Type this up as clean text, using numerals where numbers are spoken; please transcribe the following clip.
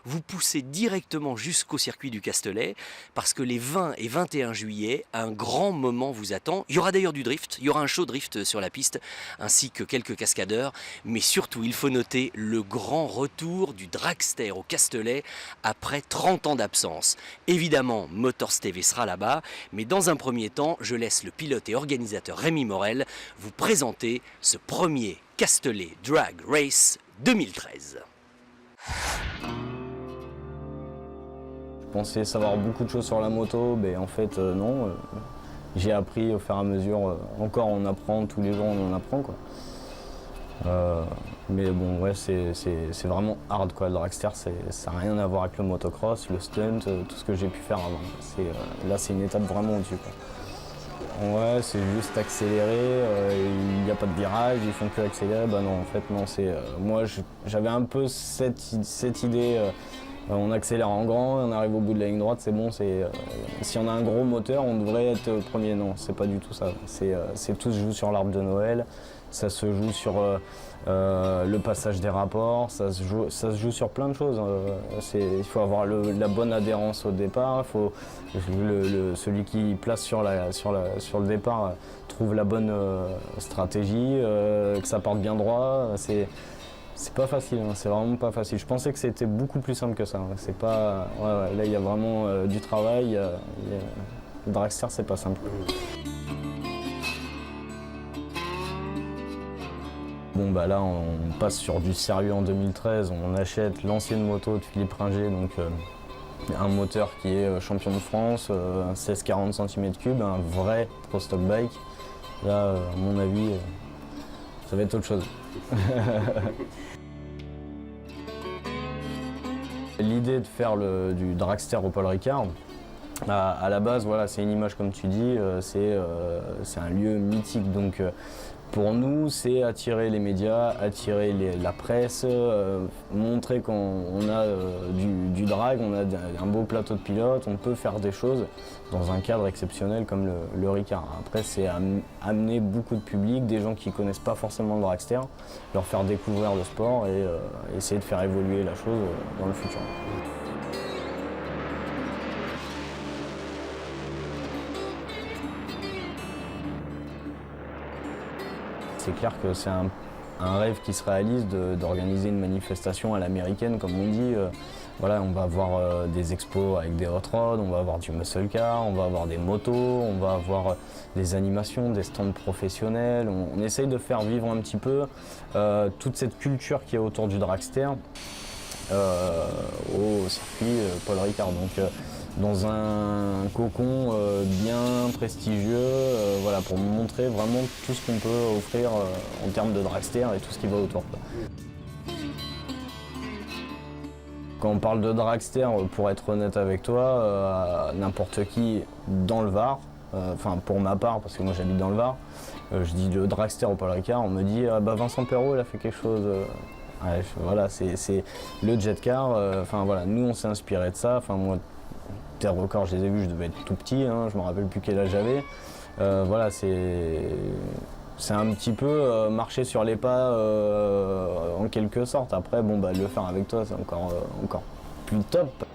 vous poussez directement jusqu'au circuit du Castellet parce que les 20 et 21 juillet, un grand moment vous attend. Il y aura d'ailleurs du drift, il y aura un show drift sur la piste ainsi que quelques cascadeurs, mais surtout il faut noter le grand retour du dragster au Castellet après 30 ans d'absence. Évidemment, Motors TV sera là-bas, mais dans un premier temps, je laisse le pilote et organisateur Rémi Morel vous présenter ce premier Castellet Drag Race 2013. Je pensais savoir beaucoup de choses sur la moto, mais en fait non. J'ai appris au fur et à mesure, encore on apprend, tous les jours on en apprend quoi. Mais bon ouais c'est vraiment hard quoi, le dragster ça n'a rien à voir avec le motocross, le stunt, tout ce que j'ai pu faire avant. Là c'est une étape vraiment au-dessus quoi. Ouais, c'est juste accélérer, il n'y a pas de virage, ils font que accélérer. Bah non, en fait, non, moi, j'avais un peu cette idée, on accélère en grand, on arrive au bout de la ligne droite, c'est bon, si on a un gros moteur, on devrait être premier. Non, c'est pas du tout ça. Tout se joue sur l'arbre de Noël, ça se joue sur le passage des rapports, ça se joue sur plein de choses. Il faut avoir la bonne adhérence au départ, celui qui place sur le départ trouve la bonne stratégie, que ça parte bien droit. C'est pas facile, hein, c'est vraiment pas facile. Je pensais que c'était beaucoup plus simple que ça. Hein. C'est pas, ouais, là il y a vraiment du travail. Le dragster c'est pas simple. Bon bah là on passe sur du sérieux en 2013, on achète l'ancienne moto de Philippe Ringer, donc un moteur qui est champion de France, un 16-40 cm3, un vrai Pro Stock Bike. Là à mon avis ça va être autre chose. L'idée de faire du dragster au Paul Ricard, à la base voilà, c'est une image comme tu dis, c'est un lieu mythique. Donc, pour nous, c'est attirer les médias, attirer la presse, montrer qu'on a du drag, on a un beau plateau de pilote, on peut faire des choses dans un cadre exceptionnel comme le Ricard. Après, c'est amener beaucoup de public, des gens qui ne connaissent pas forcément le dragster, leur faire découvrir le sport et essayer de faire évoluer la chose dans le futur. C'est clair que c'est un rêve qui se réalise d'organiser une manifestation à l'américaine, comme on dit. Voilà, on va avoir des expos avec des hot rods, on va avoir du muscle car, on va avoir des motos, on va avoir des animations, des stands professionnels. On essaye de faire vivre un petit peu toute cette culture qui est autour du dragster au circuit Paul Ricard. Donc, dans un cocon bien prestigieux, voilà, pour montrer vraiment tout ce qu'on peut offrir en termes de dragster et tout ce qui va autour. Quand on parle de dragster, pour être honnête avec toi, n'importe qui dans le Var, enfin pour ma part, parce que moi j'habite dans le Var, je dis le dragster au Paul Ricard, on me dit bah Vincent Perrault il a fait quelque chose. Ouais, voilà, c'est le jet car, enfin voilà, nous on s'est inspiré de ça. Enfin moi, tes records, je les ai vus, je devais être tout petit, hein, je me rappelle plus quel âge j'avais. Voilà, c'est un petit peu marcher sur les pas en quelque sorte. Après, bon, bah, le faire avec toi, c'est encore plus top.